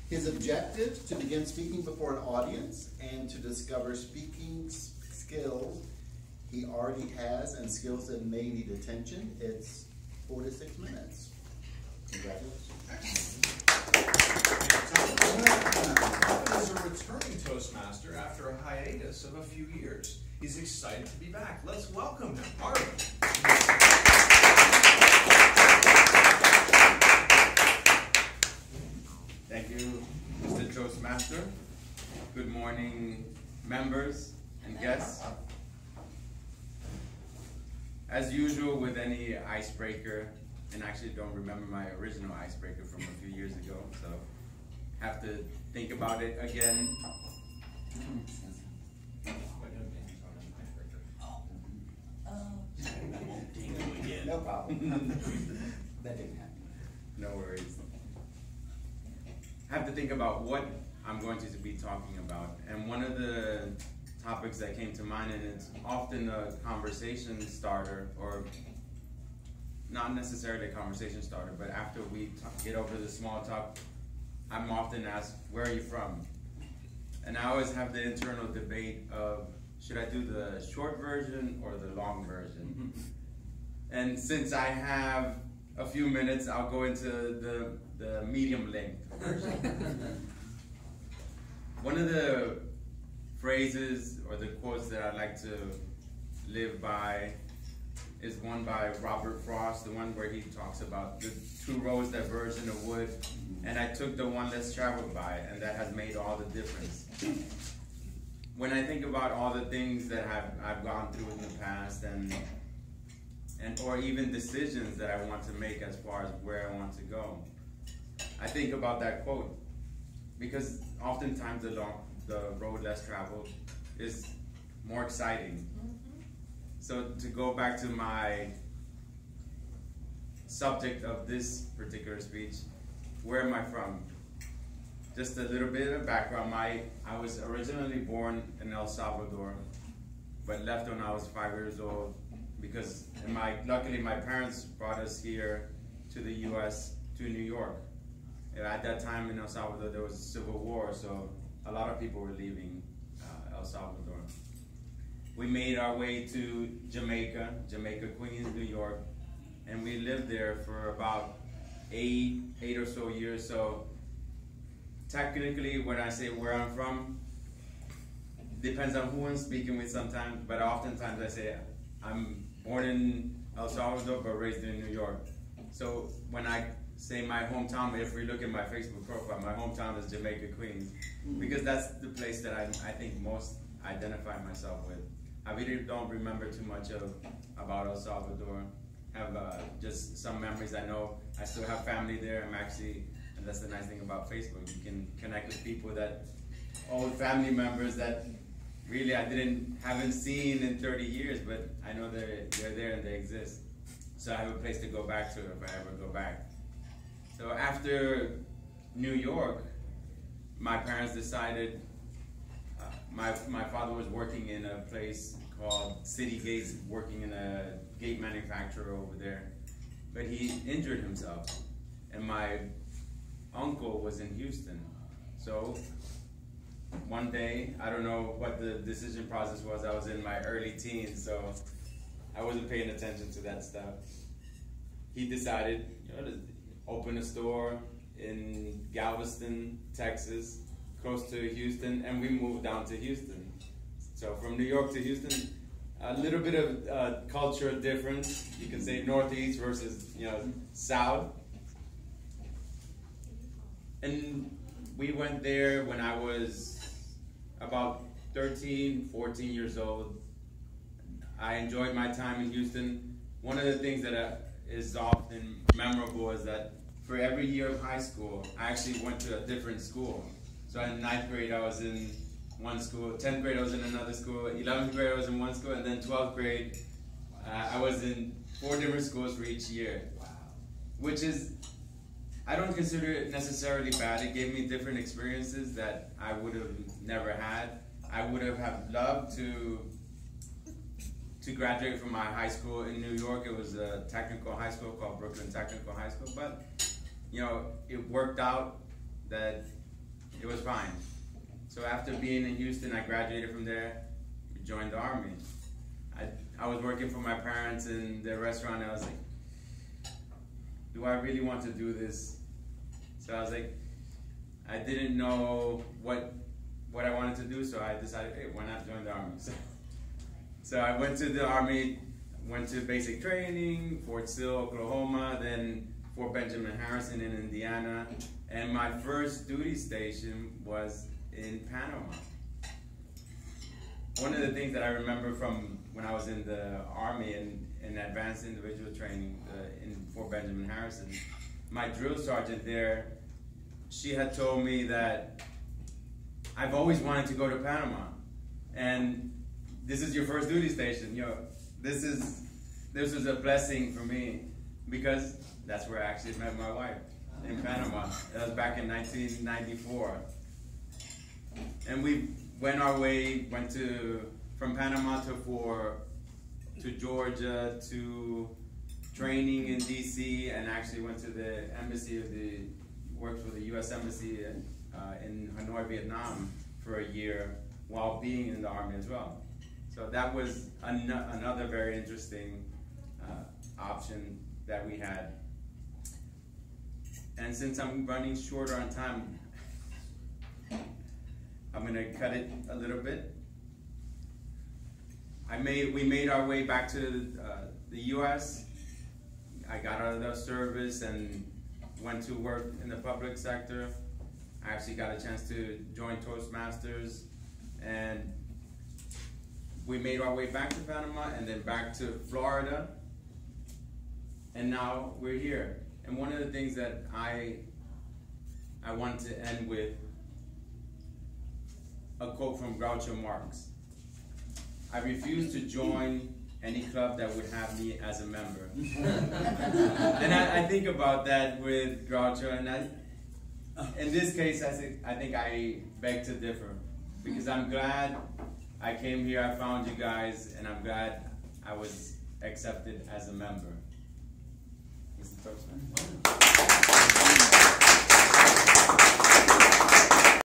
His objectives: to begin speaking before an audience and to discover speaking skills he already has and skills that may need attention. It's 4 to 6 minutes. Congratulations. Marvin is a returning Toastmaster after a hiatus of a few years. He's excited to be back. Let's welcome him, Marvin. Thank you, Mr. Toastmaster. Good morning, members and guests. As usual with any icebreaker, and actually don't remember my original icebreaker from a few years ago, so have to think about it again. No problem. That didn't happen. No worries. Have to think about what I'm going to be talking about, and one of the topics that came to mind, and it's often a conversation starter, or not necessarily a conversation starter, but after we get over the small talk, I'm often asked, where are you from? And I always have the internal debate of, should I do the short version or the long version? And since I have a few minutes, I'll go into the medium length version. One of the phrases or the quotes that I like to live by is one by Robert Frost, the one where he talks about the 2 roads that verge in the wood, and I took the one less traveled by, and that has made all the difference. When I think about all the things that I've gone through in the past, and or even decisions that I want to make as far as where I want to go, I think about that quote, because oftentimes the road less traveled is more exciting. So to go back to my subject of this particular speech, where am I from? Just a little bit of background. I was originally born in El Salvador, but left when I was 5 years old because luckily my parents brought us here to the U.S., to New York. At that time in El Salvador there was a civil war, so a lot of people were leaving El Salvador. We made our way to Jamaica, Queens, New York, and we lived there for about eight or so years. So technically, when I say where I'm from, depends on who I'm speaking with sometimes, but oftentimes I say I'm born in El Salvador but raised in New York. So when I say my hometown, if we look at my Facebook profile, my hometown is Jamaica, Queens, because that's the place that I think most identify myself with. I really don't remember too much about El Salvador. Have just some memories. I know I still have family there. And that's the nice thing about Facebook. You can connect with people old family members that really I haven't seen in 30 years, but I know they're there and they exist. So I have a place to go back to if I ever go back. So after New York, my parents decided, my father was working in a place called City Gates, working in a gate manufacturer over there, but he injured himself, and my uncle was in Houston. So one day, I don't know what the decision process was, I was in my early teens, so I wasn't paying attention to that stuff. He decided, to open a store in Galveston, Texas, close to Houston, and we moved down to Houston. So from New York to Houston, a little bit of cultural difference. You can say northeast versus south. And we went there when I was about 13, 14 years old. I enjoyed my time in Houston. One of the things that is often memorable is that for every year of high school, I actually went to a different school. So in 9th grade, I was in one school, 10th grade, I was in another school, 11th grade, I was in one school, and then 12th grade, I was in 4 different schools for each year. Wow. Which is, I don't consider it necessarily bad. It gave me different experiences that I would have never had. I would have loved to graduate from my high school in New York. It was a technical high school called Brooklyn Technical High School, but it worked out that it was fine. So after being in Houston, I graduated from there, joined the Army. I was working for my parents in the restaurant, and I was like, do I really want to do this? So I was like, I didn't know what I wanted to do, so I decided, hey, why not join the Army? So I went to the Army, went to basic training, Fort Sill, Oklahoma, then Fort Benjamin Harrison in Indiana, and my first duty station was in Panama. One of the things that I remember from when I was in the Army and in advanced individual training in Fort Benjamin Harrison, my drill sergeant there, she had told me that I've always wanted to go to Panama, and this is your first duty station. You know, this was a blessing for me, because that's where I actually met my wife, in Panama. That was back in 1994. And we went our way, from Panama to Georgia, to training in DC, and actually went to the embassy worked for the U.S. Embassy in Hanoi, Vietnam for a year while being in the Army as well. So that was another very interesting option that we had. And since I'm running shorter on time, I'm going to cut it a little bit. We made our way back to the U.S. I got out of the service and went to work in the public sector. I actually got a chance to join Toastmasters, and we made our way back to Panama and then back to Florida, and now we're here. And one of the things that I want to end with a quote from Groucho Marx. I refuse to join any club that would have me as a member. And I think about that with Groucho, and in this case, I think I beg to differ, because I'm glad I came here, I found you guys, and I'm glad I was accepted as a member. Mr. Toastman.